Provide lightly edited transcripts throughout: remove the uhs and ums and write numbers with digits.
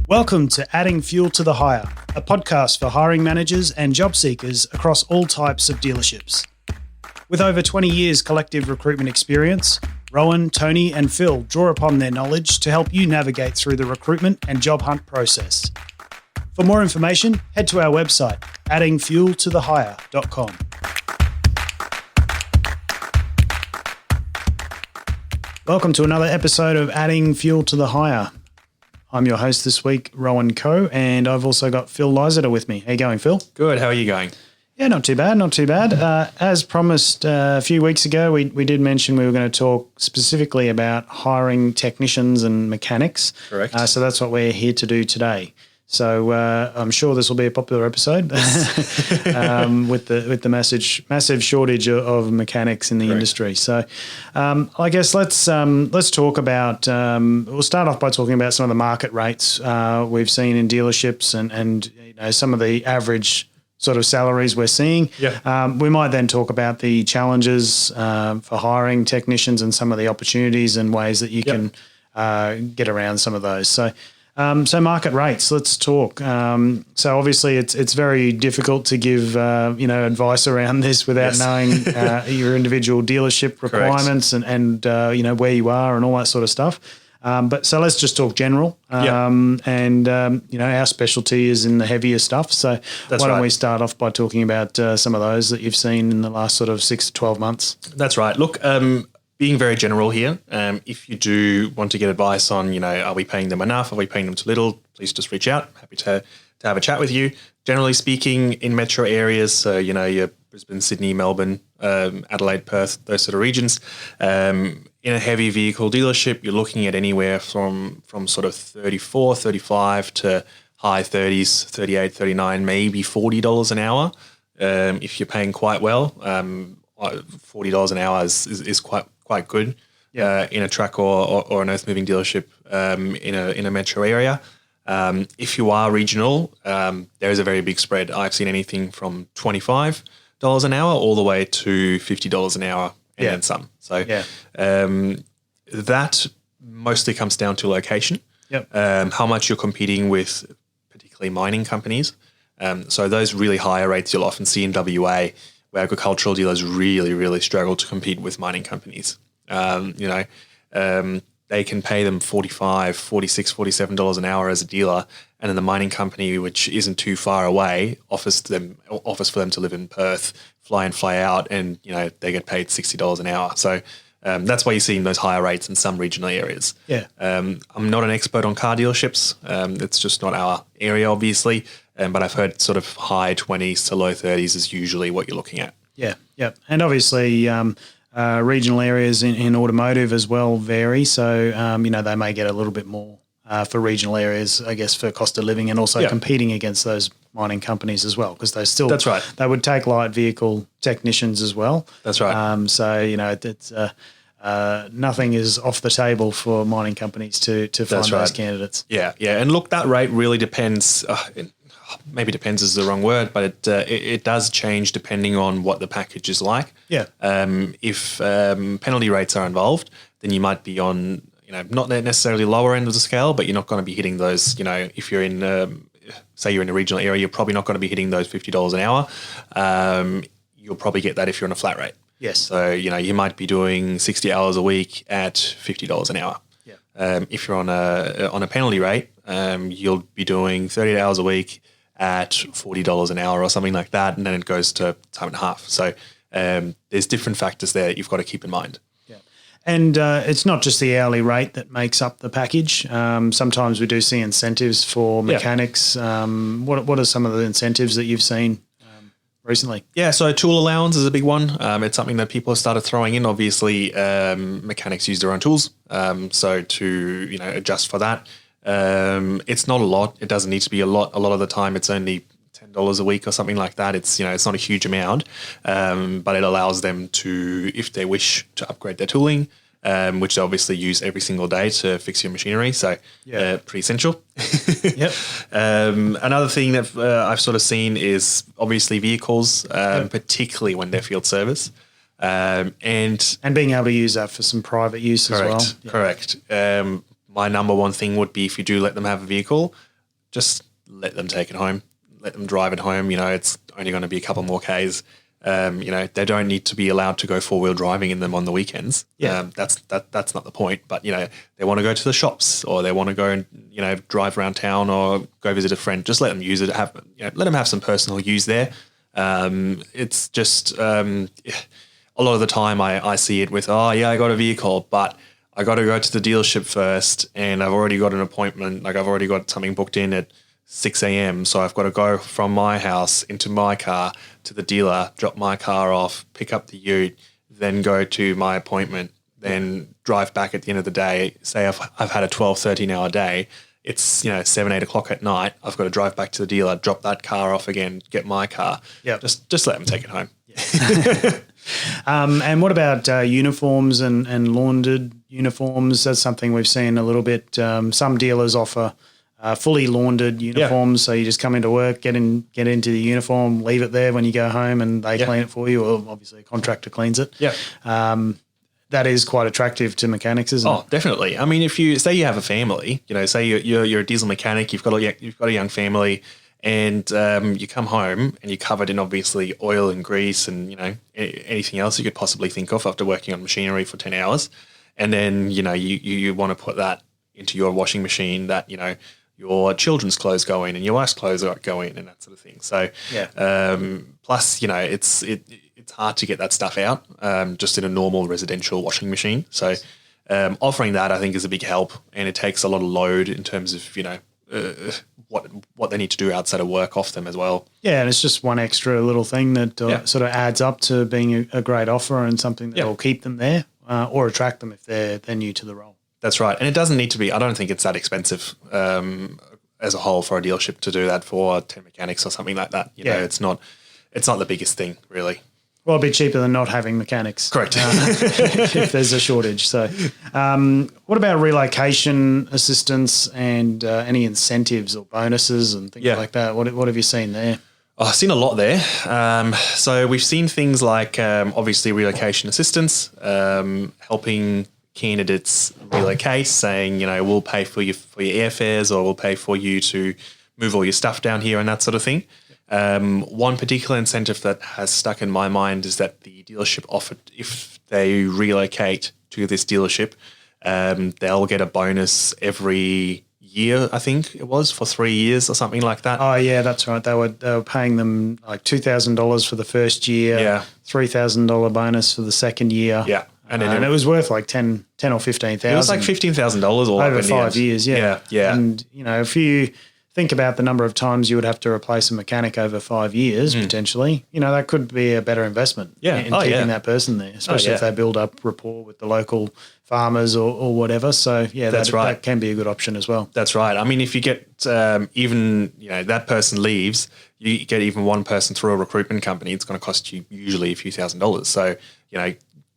Welcome to Adding Fuel to the Hire, a podcast for hiring managers and job seekers across all types of dealerships. With over 20 years collective recruitment experience, Rowan, Tony and Phil draw upon their knowledge to help you navigate through the recruitment and job hunt process. For more information, head to our website, addingfueltothehire.com. Welcome to another episode of Adding Fuel to the Hire. I'm your host this week, Rowan Co, and I've also got Phil Lysater with me. How you going, Phil? Good. How are you going? Yeah, not too bad, not too bad. As promised a few weeks ago, we did mention we were going to talk specifically about hiring technicians and mechanics. Correct. So that's what we're here to do today. So I'm sure this will be a popular episode with the massive shortage of mechanics in the industry. So I guess let's talk about. We'll start off by talking about some of the market rates we've seen in dealerships and you know some of the average sort of salaries we're seeing. Yeah. We might then talk about the challenges for hiring technicians and some of the opportunities and ways that you can get around some of those. So market rates, let's talk. So obviously it's very difficult to give, advice around this without knowing your individual dealership requirements and where you are and all that sort of stuff. But so let's just talk general. And our specialty is in the heavier stuff. So why don't we start off by talking about some of those that you've seen in the last sort of 6 to 12 months? That's right. Look, being very general here, if you do want to get advice on, are we paying them enough? Are we paying them too little? Please just reach out. Happy to have a chat with you. Generally speaking, in metro areas, so, your Brisbane, Sydney, Melbourne, Adelaide, Perth, those sort of regions, in a heavy vehicle dealership, you're looking at anywhere from sort of 34, 35 to high 30s, 38, 39, maybe $40 an hour. If you're paying quite well, $40 an hour is quite good in a truck or an earth moving dealership in a metro area. If you are regional, there is a very big spread. I've seen anything from $25 an hour all the way to $50 an hour and then some. So that mostly comes down to location. How much you're competing with particularly mining companies. So those really higher rates you'll often see in WA, where agricultural dealers really, really struggle to compete with mining companies. They can pay them $45, $46, $47 an hour as a dealer, and then the mining company, which isn't too far away, offers for them to live in Perth, fly in, fly out, and they get paid $60 an hour. So that's why you're seeing those higher rates in some regional areas. I'm not an expert on car dealerships. It's just not our area, obviously. But I've heard sort of high 20s to low 30s is usually what you're looking at. And obviously regional areas in automotive as well vary. So, they may get a little bit more for regional areas, I guess, for cost of living and also competing against those mining companies as well, because That's right. They would take light vehicle technicians as well. That's right. It's nothing is off the table for mining companies to find those candidates. Yeah. And look, that rate really depends. Maybe depends is the wrong word, but it does change depending on what the package is like. If penalty rates are involved, then you might be on, not necessarily lower end of the scale, but you're not going to be hitting those, if you're in, say you're in a regional area, you're probably not going to be hitting those $50 an hour. You'll probably get that if you're on a flat rate. Yes. So, you might be doing 60 hours a week at $50 an hour. If you're on a penalty rate, you'll be doing 30 hours a week at $40 an hour or something like that, and then it goes to time and a half. So there's different factors there that you've got to keep in mind. And it's not just the hourly rate that makes up the package. Sometimes we do see incentives for mechanics. What are some of the incentives that you've seen recently? So tool allowance is a big one. It's something that people have started throwing in. Obviously, mechanics use their own tools, so to adjust for that. It's not a lot. It doesn't need to be a lot. A lot of the time, it's only $10 a week or something like that. It's it's not a huge amount, but it allows them to, if they wish, to upgrade their tooling, which they obviously use every single day to fix your machinery. So pretty essential. Another thing that I've sort of seen is obviously vehicles, particularly when they're field service. And being able to use that for some private use as well. Correct. My number one thing would be, if you do let them have a vehicle, just let them take it home. Let them drive it home. It's only going to be a couple more Ks. They don't need to be allowed to go 4-wheel driving in them on the weekends. Yeah. That's not the point. But, they want to go to the shops or they want to go and, drive around town or go visit a friend. Just let them use it. Let them have some personal use there. It's just a lot of the time I see it with, I got a vehicle, but I got to go to the dealership first and I've already got an appointment. Like I've already got something booked in at 6 a.m. So I've got to go from my house into my car to the dealer, drop my car off, pick up the ute, then go to my appointment, then drive back at the end of the day. Say I've had a 12, 13-hour day. It's, 7, 8 o'clock at night. I've got to drive back to the dealer, drop that car off again, get my car. Yeah. Just let them take it home. And what about uniforms and laundered uniforms? That's something we've seen a little bit. Some dealers offer fully laundered uniforms, so you just come into work, get into the uniform, leave it there when you go home, and they clean it for you. Or obviously, a contractor cleans it. Yeah, that is quite attractive to mechanics, isn't it? Oh, definitely. I mean, if you say you have a family, say you're a diesel mechanic, you've got a young family, and you come home and you're covered in obviously oil and grease and anything else you could possibly think of after working on machinery for 10 hours, and then you want to put that into your washing machine that your children's clothes go in and your wife's clothes go in and that sort of thing. So, plus, it's hard to get that stuff out just in a normal residential washing machine. So, offering that I think is a big help, and it takes a lot of load in terms of what they need to do outside of work off them as well. Yeah, and it's just one extra little thing that sort of adds up to being a great offer and something that will keep them there or attract them if they're new to the role. That's right. And it doesn't need to be, I don't think it's that expensive as a whole for a dealership to do that for 10 mechanics or something like that. It's not the biggest thing really. Well, it'd be cheaper than not having mechanics. Correct. If there's a shortage. So what about relocation assistance and any incentives or bonuses and things like that? What have you seen there? I've seen a lot there. So we've seen things like obviously relocation assistance, helping candidates relocate, saying, we'll pay for your airfares or we'll pay for you to move all your stuff down here and that sort of thing. One particular incentive that has stuck in my mind is that the dealership offered, if they relocate to this dealership, they'll get a bonus every year, I think it was, for 3 years or something like that. Oh, yeah, that's right. They were paying them like $2,000 for the first year, $3,000 bonus for the second year. Yeah. And it was worth like 10 or 15,000. It was like $15,000 all over 5 years. Yeah. And if you think about the number of times you would have to replace a mechanic over 5 years, potentially, that could be a better investment in keeping that person there, especially if they build up rapport with the local farmers or whatever. So that can be a good option as well. That's right. I mean, if you get even that person leaves, you get even one person through a recruitment company, it's going to cost you usually a few $1,000s. So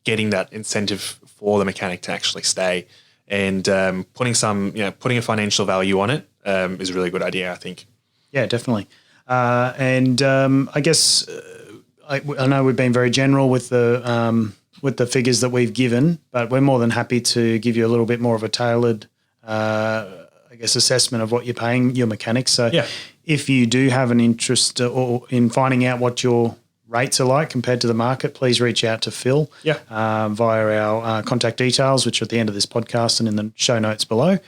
getting that incentive for the mechanic to actually stay and putting a financial value on it is a really good idea, I think. Yeah, definitely. I guess I know we've been very general with the figures that we've given, but we're more than happy to give you a little bit more of a tailored, assessment of what you're paying your mechanics. So if you do have an interest or in finding out what your rates are like compared to the market, please reach out to Phil via our contact details, which are at the end of this podcast and in the show notes below.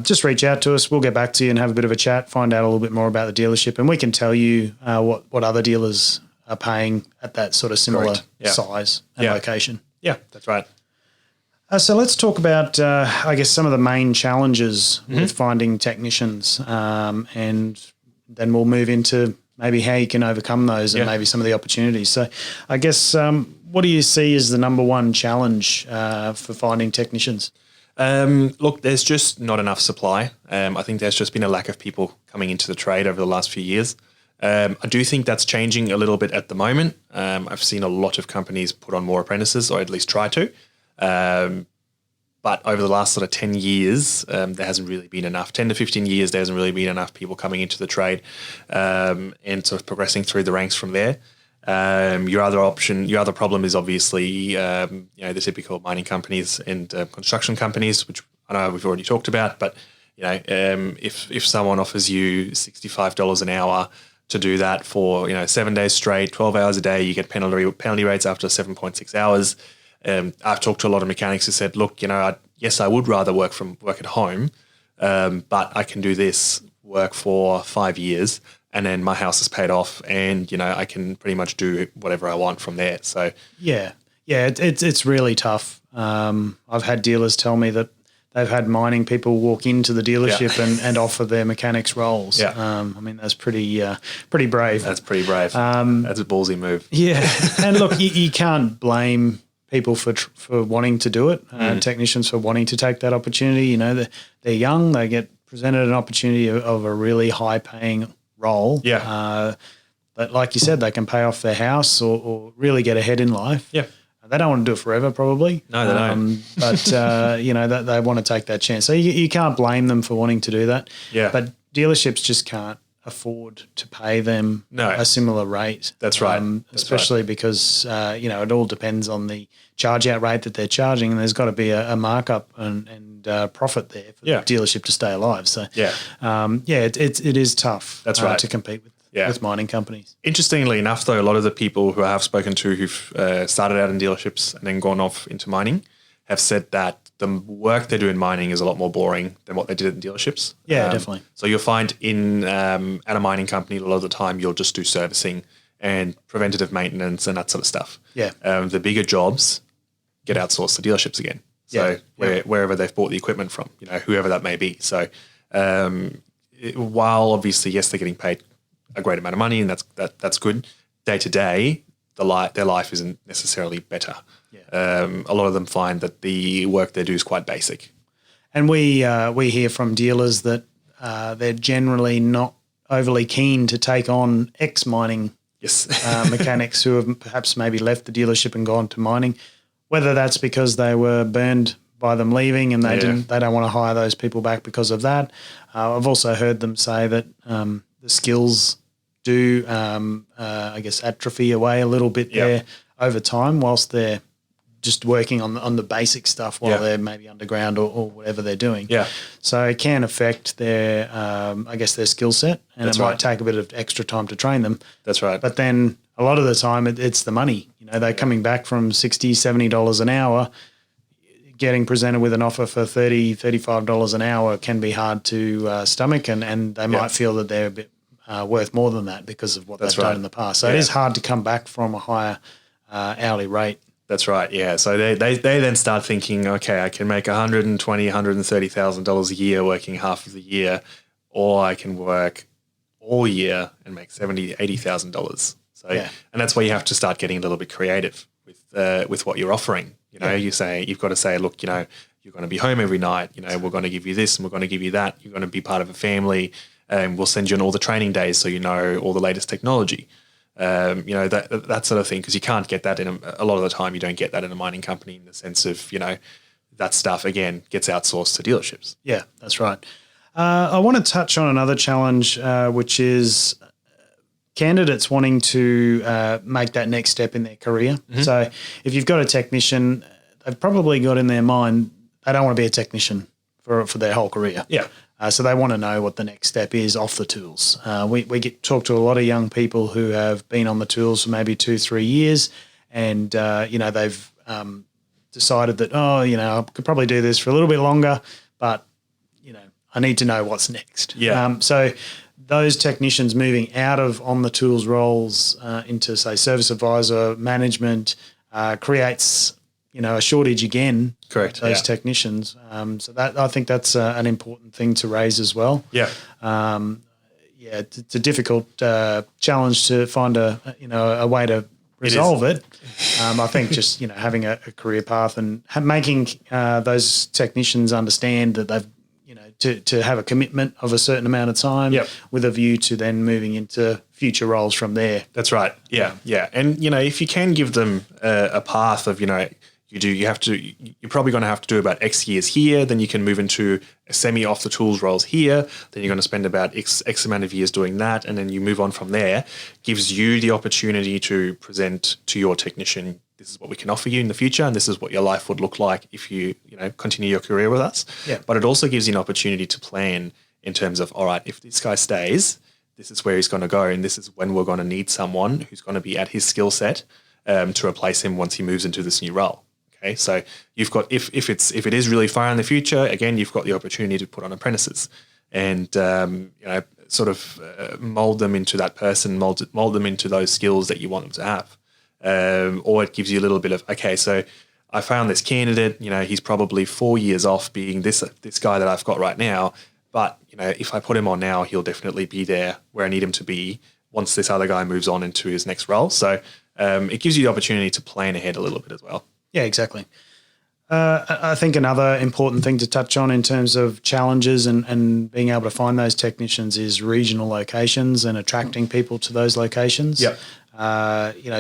Just reach out to us. We'll get back to you and have a bit of a chat, find out a little bit more about the dealership, and we can tell you what other dealers are paying at that sort of similar size and location. Yeah, that's right. So let's talk about, some of the main challenges with finding technicians, and then we'll move into maybe how you can overcome those and maybe some of the opportunities. So I guess what do you see as the number one challenge for finding technicians? Look, there's just not enough supply. I think there's just been a lack of people coming into the trade over the last few years. I do think that's changing a little bit at the moment. I've seen a lot of companies put on more apprentices, or at least try to. But over the last sort of 10 years, there hasn't really been enough. 10 to 15 years, there hasn't really been enough people coming into the trade and sort of progressing through the ranks from there. Your other problem is obviously, the typical mining companies and construction companies, which I know we've already talked about, but If someone offers you $65 an hour to do that for 7 days straight, 12 hours a day, you get penalty rates after 7.6 hours. I've talked to a lot of mechanics who said, look, yes, I would rather work at home, but I can do this work for 5 years and then my house is paid off and, I can pretty much do whatever I want from there. So it's really tough. I've had dealers tell me that they've had mining people walk into the dealership and offer their mechanics roles. Yeah. That's pretty brave. That's pretty brave. That's a ballsy move. Yeah. And look, you can't blame people for wanting to do it, technicians for wanting to take that opportunity. They're young, they get presented an opportunity of a really high paying role. Yeah. But like you said, they can pay off their house or really get ahead in life. Yeah. They don't want to do it forever, probably. No, they don't. But they want to take that chance. So you can't blame them for wanting to do that. Yeah. But dealerships just can't afford to pay them a similar rate. That's right. Especially because it all depends on the charge out rate that they're charging, and there's got to be a markup and profit there for the dealership to stay alive. So it is tough. That's right. To compete with mining companies. Interestingly enough, though, a lot of the people who I have spoken to who've started out in dealerships and then gone off into mining have said that the work they do in mining is a lot more boring than what they did in dealerships. Yeah, definitely. So you'll find at a mining company, a lot of the time you'll just do servicing and preventative maintenance and that sort of stuff. Yeah. The bigger jobs get outsourced to dealerships again. So wherever they've bought the equipment from, whoever that may be. So while obviously, yes, they're getting paid a great amount of money and that's good, day to day, their life isn't necessarily better. Yeah. A lot of them find that the work they do is quite basic. And we hear from dealers that they're generally not overly keen to take on ex-mining mechanics who have perhaps maybe left the dealership and gone to mining, whether that's because they were burned by them leaving and they don't want to hire those people back because of that. I've also heard them say that the skills do, atrophy away a little bit there over time whilst they're just working on the basic stuff while they're maybe underground or whatever they're doing. Yeah. So it can affect their, their skill set, and it might take a bit of extra time to train them. That's right. But then a lot of the time it's the money. They're coming back from $60, $70 an hour. Getting presented with an offer for $30, $35 an hour can be hard to stomach, and they might feel that they're a bit worth more than that because of what they've done in the past. So it is hard to come back from a higher hourly rate. That's right. Yeah. So they then start thinking, okay, I can make $120,000, $130,000 a year working half of the year, or I can work all year and make $70,000, $80,000. So and that's where you have to start getting a little bit creative with what you're offering. You've got to say, look, you're going to be home every night. We're going to give you this and we're going to give you that. You're going to be part of a family, and we'll send you on all the training days so all the latest technology. That sort of thing, because you can't get that a lot of the time. You don't get that in a mining company in the sense of that stuff again gets outsourced to dealerships. Yeah, that's right. I want to touch on another challenge, which is candidates wanting to make that next step in their career. Mm-hmm. So if you've got a technician, they've probably got in their mind they don't want to be a technician for their whole career. Yeah. So they want to know what the next step is off the tools. We talk to a lot of young people who have been on the tools for maybe 2-3 years, and they've decided that I could probably do this for a little bit longer, but I need to know what's next. Yeah. So those technicians moving out of on the tools roles into say service advisor management creates a shortage again. Correct. Those technicians. So that I think that's an important thing to raise as well. Yeah. It's a difficult challenge to find a way to resolve it. I think just having a career path and making those technicians understand that they've to have a commitment of a certain amount of time with a view to then moving into future roles from there. That's right. Yeah. Yeah. And if you can give them a path of you're probably going to have to do about X years here, then you can move into a semi off the tools roles here, then you're going to spend about X amount of years doing that, and then you move on from there. Gives you the opportunity to present to your technician, this is what we can offer you in the future, and this is what your life would look like if you continue your career with us. Yeah. But it also gives you an opportunity to plan in terms of, all right, if this guy stays, this is where he's going to go, and this is when we're going to need someone who's going to be at his skill set to replace him once he moves into this new role. Okay, so you've got if it is really far in the future, again, you've got the opportunity to put on apprentices and sort of mold them into that person, mold them into those skills that you want them to have. Or it gives you a little bit of, okay, so I found this candidate, he's probably 4 years off being this guy that I've got right now, but if I put him on now, he'll definitely be there where I need him to be once this other guy moves on into his next role. So it gives you the opportunity to plan ahead a little bit as well. Yeah, exactly. I think another important thing to touch on in terms of challenges and being able to find those technicians is regional locations and attracting people to those locations. Yep.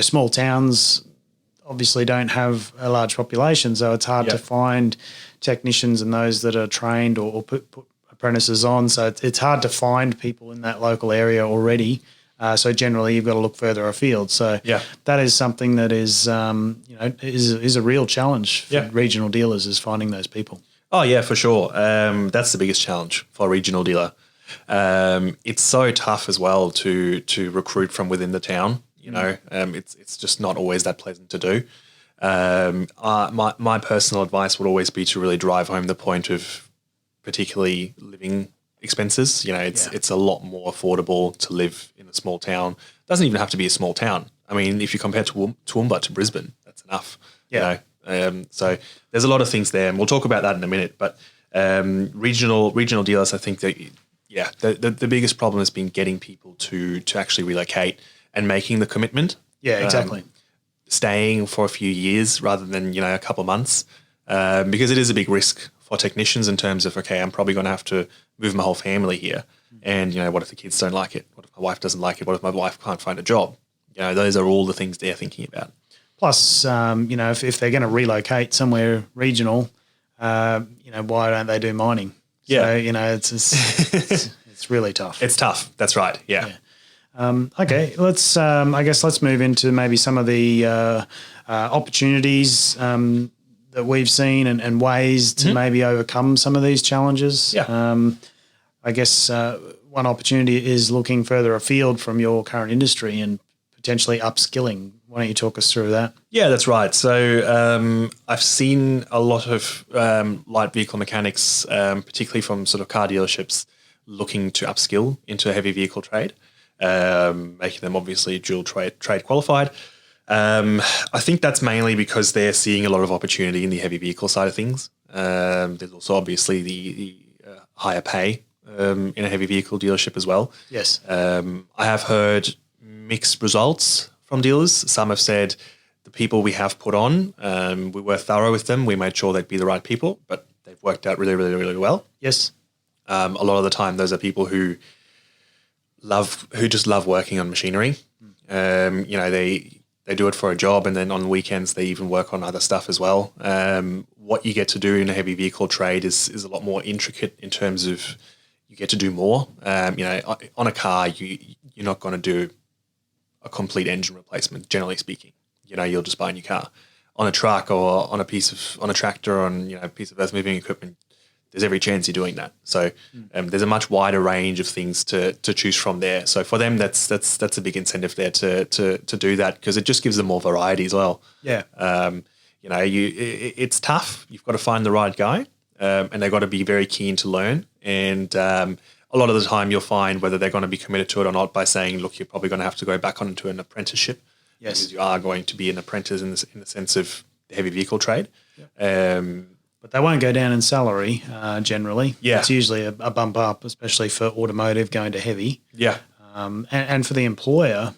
Small towns obviously don't have a large population, so it's hard to find technicians and those that are trained or put apprentices on. So it's hard to find people in that local area already. So generally, you've got to look further afield. So that is something that is a real challenge for regional dealers, is finding those people. Oh yeah, for sure. That's the biggest challenge for a regional dealer. It's so tough as well to recruit from within the town. It's just not always that pleasant to do. My personal advice would always be to really drive home the point of particularly living expenses. It's a lot more affordable to live in a small town. It doesn't even have to be a small town. I mean, if you compare Toowoomba to Brisbane, that's enough. So there's a lot of things there, and we'll talk about that in a minute. But regional dealers, I think that the biggest problem has been getting people to actually relocate and making the commitment. Yeah, exactly. Staying for a few years rather than a couple of months, because it is a big risk for technicians in terms of, okay, I'm probably going to have to move my whole family here. And, what if the kids don't like it? What if my wife doesn't like it? What if my wife can't find a job? Those are all the things they're thinking about. Plus, if they're going to relocate somewhere regional, why don't they do mining? Yeah. So, it's really tough. It's tough. That's right. Yeah. Okay, let's move into maybe some of the opportunities that we've seen and ways to maybe overcome some of these challenges. Yeah. I guess one opportunity is looking further afield from your current industry and potentially upskilling. Why don't you talk us through that? Yeah, that's right. So I've seen a lot of light vehicle mechanics, particularly from sort of car dealerships, looking to upskill into a heavy vehicle trade, making them obviously dual trade qualified. I think that's mainly because they're seeing a lot of opportunity in the heavy vehicle side of things. There's also obviously the higher pay in a heavy vehicle dealership as well. Yes. I have heard mixed results from dealers. Some have said the people we have put on, we were thorough with them. We made sure they'd be the right people, but they've worked out really, really, really well. Yes. A lot of the time, those are people who just love working on machinery. They do it for a job, and then on the weekends they even work on other stuff as well. What you get to do in a heavy vehicle trade is a lot more intricate in terms of you get to do more. On a car, you're not going to do a complete engine replacement, generally speaking. You'll just buy a new car. On a truck or on a tractor, on a piece of earth moving equipment, there's every chance you're doing that. So there's a much wider range of things to choose from there. So for them, that's a big incentive there to do that, because it just gives them more variety as well. Yeah. It's tough. You've got to find the right guy, and they've got to be very keen to learn. And a lot of the time, you'll find whether they're going to be committed to it or not by saying, "Look, you're probably going to have to go back onto an apprenticeship." Yes. Because you are going to be an apprentice in the sense of the heavy vehicle trade. Yep. But they won't go down in salary generally. Yeah. It's usually a bump up, especially for automotive going to heavy. Yeah. And for the employer,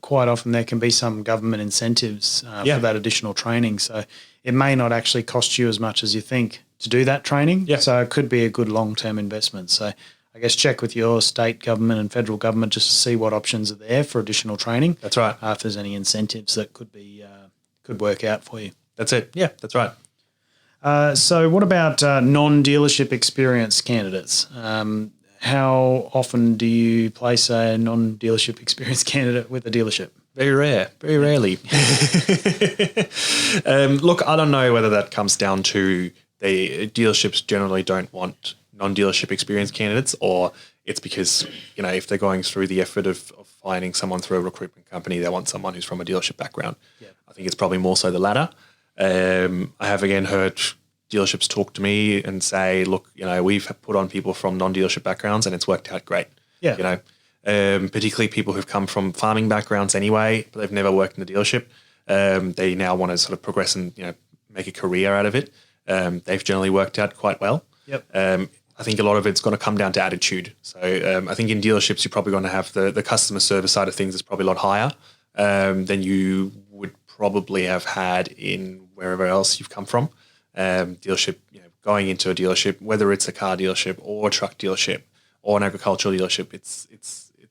quite often there can be some government incentives for that additional training. So it may not actually cost you as much as you think to do that training. Yeah. So it could be a good long-term investment. So I guess check with your state government and federal government just to see what options are there for additional training. That's right. If there's any incentives that could work out for you. That's it. Yeah, that's right. So what about non-dealership experienced candidates? How often do you place a non-dealership experienced candidate with a dealership? Very rare, very rarely. Look, I don't know whether that comes down to the dealerships generally don't want non-dealership experienced candidates, or it's because, if they're going through the effort of finding someone through a recruitment company, they want someone who's from a dealership background. Yeah. I think it's probably more so the latter. I have again heard dealerships talk to me and say, look, we've put on people from non-dealership backgrounds and it's worked out great. Yeah. Particularly people who've come from farming backgrounds anyway, but they've never worked in a dealership. They now want to sort of progress and, make a career out of it. They've generally worked out quite well. Yep. I think a lot of it's going to come down to attitude. So I think in dealerships, you're probably going to have the customer service side of things is probably a lot higher than you would probably have had in wherever else you've come from. Dealership, going into a dealership, whether it's a car dealership or a truck dealership or an agricultural dealership, it's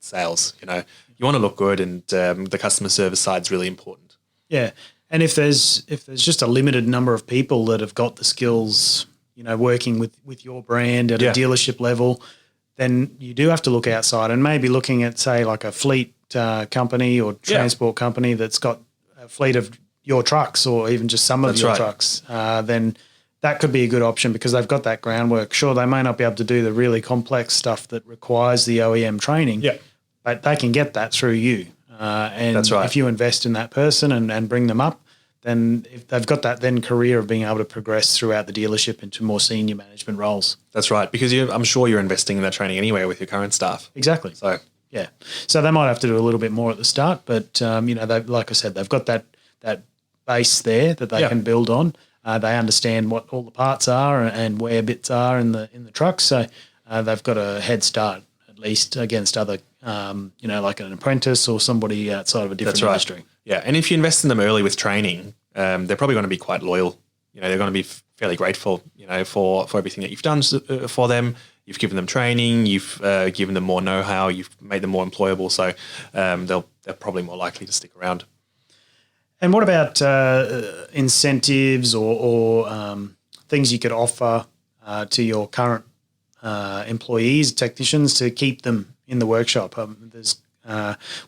sales. You want to look good, and the customer service side is really important. Yeah, and if there's just a limited number of people that have got the skills, working with your brand at a dealership level, then you do have to look outside and maybe looking at, say, like a fleet company or transport company that's got a fleet of your trucks or even just some of your trucks. Then that could be a good option because they've got that groundwork. Sure, they may not be able to do the really complex stuff that requires the OEM training, but they can get that through you. And if you invest in that person and bring them up, then if they've got that then career of being able to progress throughout the dealership into more senior management roles. That's right, because I'm sure you're investing in that training anyway with your current staff. Exactly. So they might have to do a little bit more at the start, but they, like I said, they've got that base there that they can build on. They understand what all the parts are and where bits are in the truck, so they've got a head start at least against other, like an apprentice or somebody outside of a different industry. Yeah, and if you invest in them early with training, they're probably going to be quite loyal. They're going to be fairly grateful, for everything that you've done for them. You've given them training, you've given them more know-how, you've made them more employable, so they're probably more likely to stick around. And what about incentives or things you could offer to your current employees, technicians, to keep them in the workshop?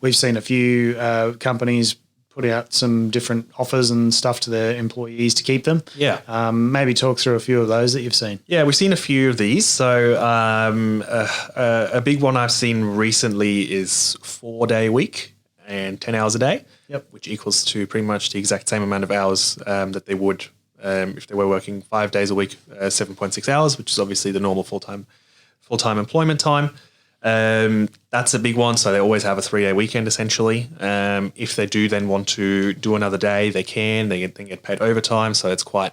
We've seen a few companies put out some different offers and stuff to their employees to keep them. Yeah. Maybe talk through a few of those that you've seen. Yeah, we've seen a few of these. So a big one I've seen recently is 4-day week and 10 hours a day, which equals to pretty much the exact same amount of hours that they would if they were working 5 days a week, 7.6 hours, which is obviously the normal full-time employment time. That's a big one. So they always have a 3-day weekend essentially. If they do then want to do another day, they can. They get paid overtime, so it's quite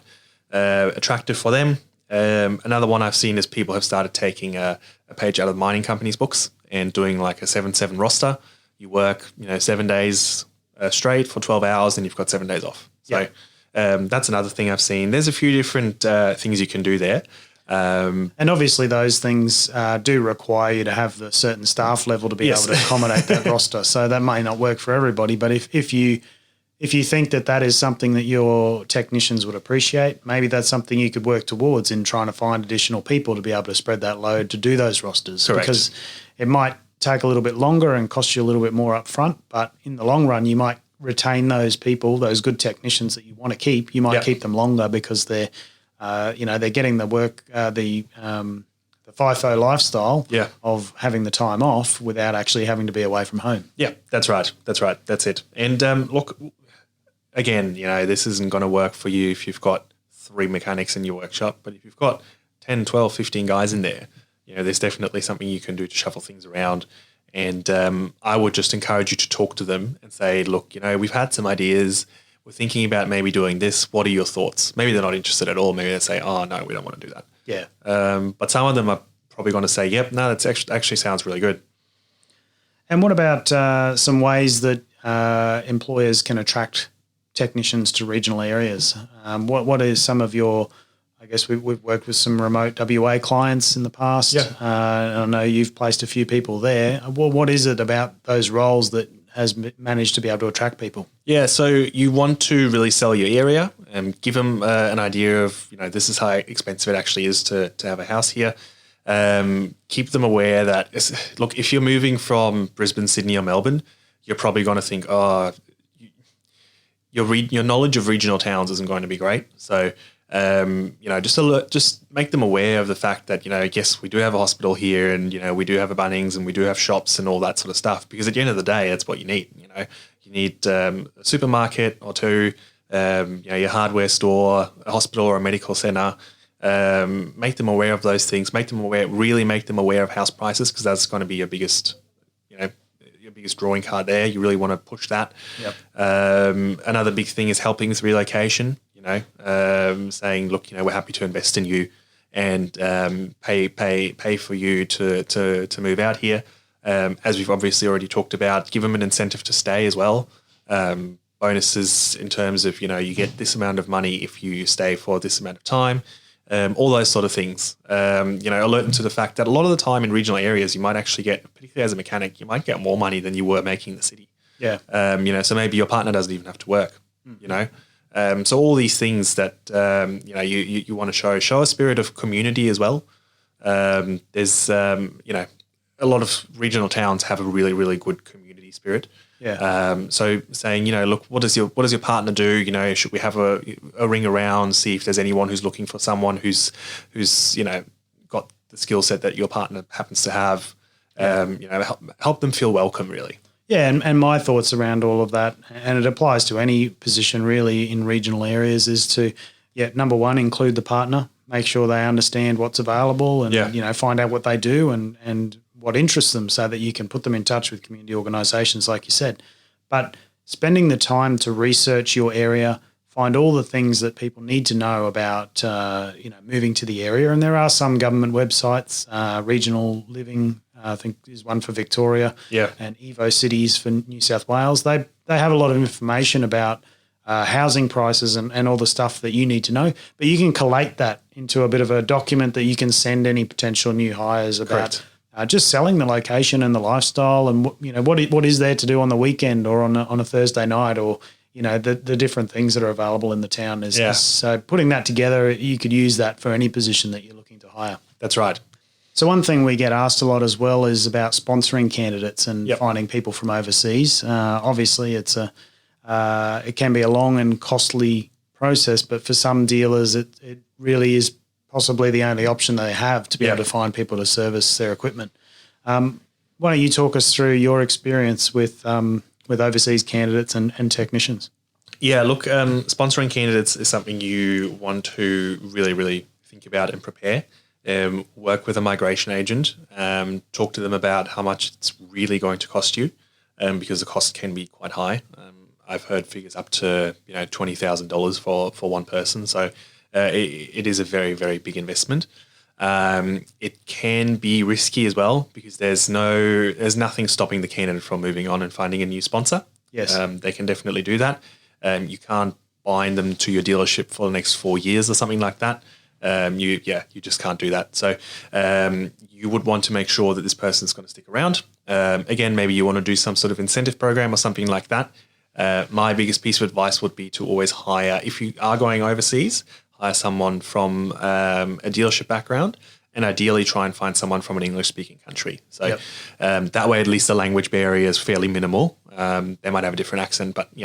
attractive for them. Another one I've seen is people have started taking a page out of the mining company's books and doing like a 7/7 roster. You work, 7 days straight for 12 hours, and you've got 7 days off. So that's another thing I've seen. There's a few different things you can do there. And obviously those things do require you to have the certain staff level to be able to accommodate that roster. So that may not work for everybody, but if you think that is something that your technicians would appreciate, maybe that's something you could work towards in trying to find additional people to be able to spread that load to do those rosters. Correct. Because it might take a little bit longer and cost you a little bit more up front, but in the long run you might retain those people, those good technicians that you want to keep. You might keep them longer because they're they're getting the work, the FIFO lifestyle of having the time off without actually having to be away from home. Yeah, that's right. That's it. And look, again, this isn't going to work for you if you've got 3 mechanics in your workshop, but if you've got 10, 12, 15 guys in there, there's definitely something you can do to shuffle things around. And I would just encourage you to talk to them and say, look, we've had some ideas. We're thinking about maybe doing this. What are your thoughts? Maybe they're not interested at all. Maybe they say, oh, no, we don't want to do that. Yeah. But some of them are probably going to say, yep, no, that's actually sounds really good. And what about some ways that employers can attract technicians to regional areas? What is some of your, I guess we've worked with some remote WA clients in the past. Yeah. I know you've placed a few people there. What is it about those roles that has managed to be able to attract people? Yeah, so you want to really sell your area and give them an idea of, this is how expensive it actually is to have a house here. Keep them aware that, look, if you're moving from Brisbane, Sydney or Melbourne, you're probably going to think, your knowledge of regional towns isn't going to be great. So, just make them aware of the fact that, yes, we do have a hospital here, and, we do have a Bunnings, and we do have shops and all that sort of stuff, because at the end of the day, that's what you need. You need a supermarket or two, your hardware store, a hospital or a medical center. Make them aware of those things, really make them aware of house prices, because that's going to be your biggest drawing card there. You really want to push that. Yep. Another big thing is helping with relocation, saying, look, we're happy to invest in you and pay for you to move out here. As we've obviously already talked about, give them an incentive to stay as well. Bonuses in terms of, you get this amount of money if you stay for this amount of time. All those sort of things, alert them to the fact that a lot of the time in regional areas, you might actually get, particularly as a mechanic, you might get more money than you were making in the city. Yeah. So maybe your partner doesn't even have to work, so all these things that, you want to show a spirit of community as well. There's, a lot of regional towns have a really, really good community spirit. Yeah. So saying, look, what does your partner do? Should we have a ring around, see if there's anyone who's looking for someone who's got the skill set that your partner happens to have. Help them feel welcome, really. Yeah, and my thoughts around all of that, and it applies to any position really in regional areas, is to, number one, include the partner, make sure they understand what's available, and find out what they do and what interests them, so that you can put them in touch with community organisations, like you said. But spending the time to research your area, find all the things that people need to know about, moving to the area. And there are some government websites, Regional Living, I think is one for Victoria, and Evo Cities for New South Wales. They have a lot of information about housing prices and all the stuff that you need to know. But you can collate that into a bit of a document that you can send any potential new hires about. Just selling the location and the lifestyle, and what is there to do on the weekend or on a Thursday night, or the different things that are available in the town. So putting that together, you could use that for any position that you're looking to hire. That's right. So one thing we get asked a lot as well is about sponsoring candidates and finding people from overseas. Obviously, it can be a long and costly process, but for some dealers, it really is possibly the only option they have to be able to find people to service their equipment. Why don't you talk us through your experience with overseas candidates and technicians? Yeah, look, sponsoring candidates is something you want to really, really think about and prepare. Work with a migration agent, talk to them about how much it's really going to cost you, because the cost can be quite high. I've heard figures up to $20,000 for one person. So it is a very, very big investment. It can be risky as well, because there's nothing stopping the candidate from moving on and finding a new sponsor. Yes, they can definitely do that. You can't bind them to your dealership for the next 4 years or something like that. You just can't do that. So you would want to make sure that this person's going to stick around. Again, maybe you want to do some sort of incentive program or something like that. My biggest piece of advice would be to always hire, if you are going overseas, hire someone from a dealership background, and ideally try and find someone from an English-speaking country. So that way, at least the language barrier is fairly minimal. They might have a different accent, but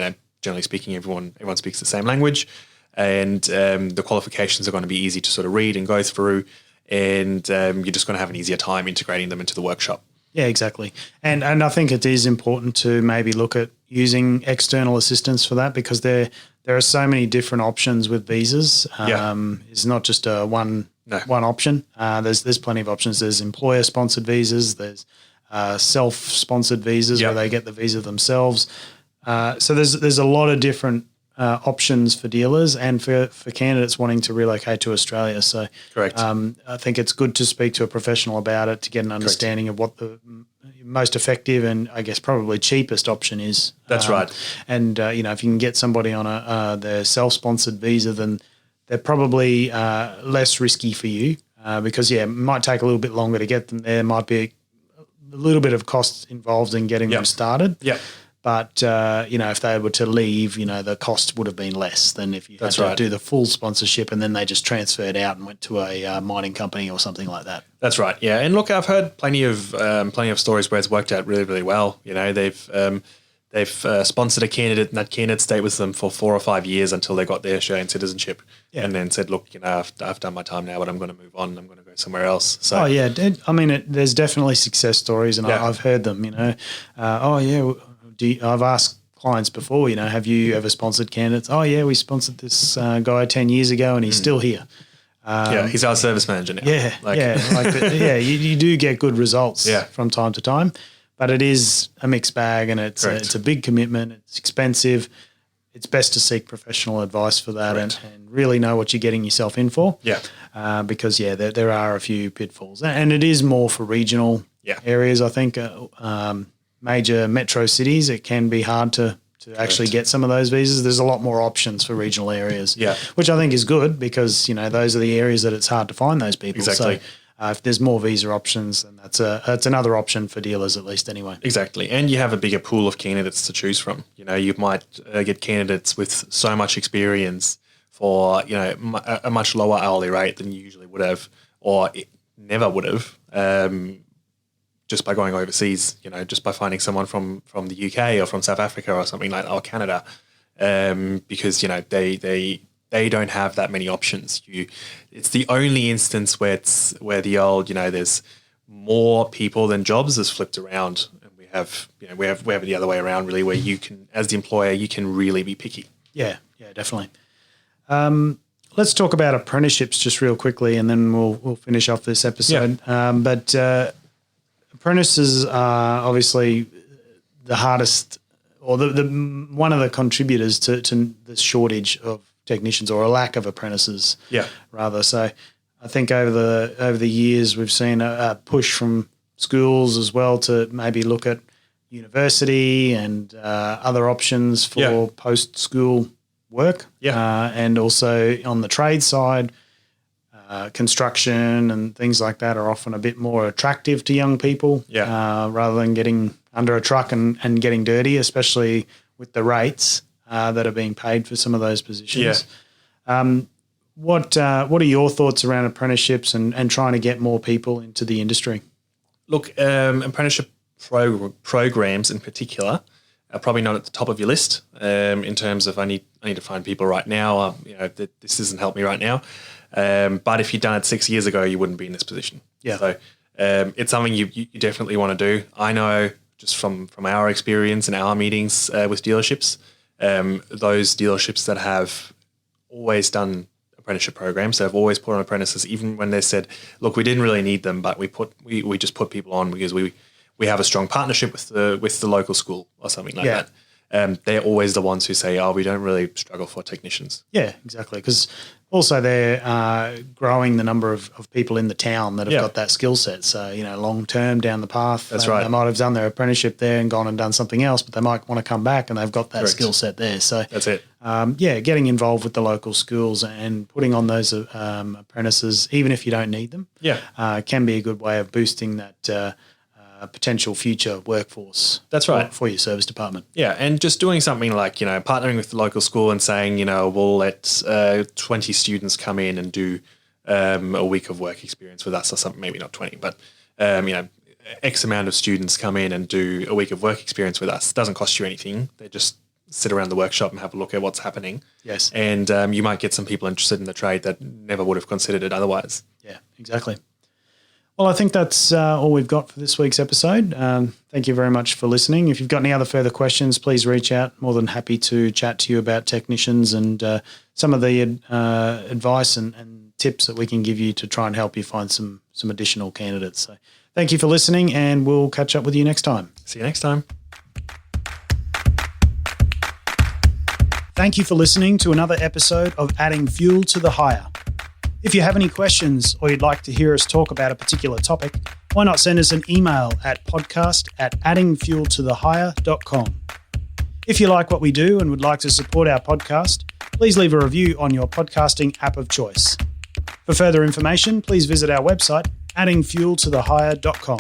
generally speaking, everyone speaks the same language, and the qualifications are going to be easy to sort of read and go through, and you're just going to have an easier time integrating them into the workshop. Yeah, exactly. And I think it is important to maybe look at using external assistance for that, because there are so many different options with visas. It's not just one option. There's plenty of options. There's employer-sponsored visas. There's self-sponsored visas where they get the visa themselves. So there's a lot of different options for dealers and for candidates wanting to relocate to Australia. So correct. I think it's good to speak to a professional about it to get an understanding of what the most effective and I guess probably cheapest option is. That's right. And, if you can get somebody on their self-sponsored visa, then they're probably less risky for you because, it might take a little bit longer to get them there. Might be a little bit of cost involved in getting them started. Yeah. But, if they were to leave, the cost would have been less than if you had to do the full sponsorship and then they just transferred out and went to a mining company or something like that. That's right. Yeah. And look, I've heard plenty of stories where it's worked out really, really well. They've they've sponsored a candidate, and that candidate stayed with them for 4 or 5 years until they got their Australian citizenship, and then said, "Look, I've done my time now, but I'm going to move on. I'm going to go somewhere else." So, there's definitely success stories, and I've heard them. I've asked clients before, have you ever sponsored candidates? Oh yeah, we sponsored this guy 10 years ago, and he's still here. He's our service manager now. You do get good results from time to time, but it is a mixed bag, and it's a big commitment. It's expensive. It's best to seek professional advice for that and really know what you're getting yourself in for. Because there are a few pitfalls, and it is more for regional areas. I think major metro cities, it can be hard to actually get some of those visas. There's a lot more options for regional areas, which I think is good because, those are the areas that it's hard to find those people. Exactly. So if there's more visa options, then that's another option for dealers at least anyway. Exactly. And you have a bigger pool of candidates to choose from. You might get candidates with so much experience for, a much lower hourly rate than you usually would have or never would have. Just by going overseas, just by finding someone from the UK or from South Africa or something like that, or Canada, because they don't have that many options. It's the only instance where the old there's more people than jobs is flipped around, and we have it the other way around really, where you can, as the employer, you can really be picky. Yeah, definitely. Let's talk about apprenticeships just real quickly, and then we'll finish off this episode. Apprentices are obviously the hardest, or the one of the contributors to the shortage of technicians, or a lack of apprentices. Rather. So I think over the years we've seen a push from schools as well to maybe look at university and other options for post-school work. And also on the trade side, construction and things like that are often a bit more attractive to young people rather than getting under a truck and getting dirty, especially with the rates that are being paid for some of those positions. What are your thoughts around apprenticeships and trying to get more people into the industry? Look, apprenticeship programs in particular are probably not at the top of your list in terms of I need to find people right now. This doesn't help me right now. But if you'd done it 6 years ago, you wouldn't be in this position. So it's something you definitely want to do. I know just from our experience and our meetings with dealerships, those dealerships that have always done apprenticeship programs, so have always put on apprentices, even when they said, look, we didn't really need them, but we just put people on because we have a strong partnership with the local school or something like that. They're always the ones who say, oh, we don't really struggle for technicians. Yeah, exactly. Because also they're growing the number of people in the town that have got that skill set. So, long term down the path, that's right. They might have done their apprenticeship there and gone and done something else, but they might want to come back and they've got that skill set there. So that's it. Getting involved with the local schools and putting on those apprentices, even if you don't need them, can be a good way of boosting that potential future workforce. That's right. For your service department. Yeah, and just doing something like, partnering with the local school and saying, we'll let 20 students come in and do a week of work experience with us or something, maybe not 20, but, X amount of students come in and do a week of work experience with us. It doesn't cost you anything. They just sit around the workshop and have a look at what's happening. Yes. And you might get some people interested in the trade that never would have considered it otherwise. Yeah, exactly. Well, I think that's all we've got for this week's episode. Thank you very much for listening. If you've got any other further questions, please reach out. More than happy to chat to you about technicians and some of the advice and tips that we can give you to try and help you find some additional candidates. So thank you for listening, and we'll catch up with you next time. See you next time. Thank you for listening to another episode of Adding Fuel to the Hire. If you have any questions or you'd like to hear us talk about a particular topic, why not send us an email at podcast@addingfueltothehire.com. If you like what we do and would like to support our podcast, please leave a review on your podcasting app of choice. For further information, please visit our website, addingfueltothehire.com.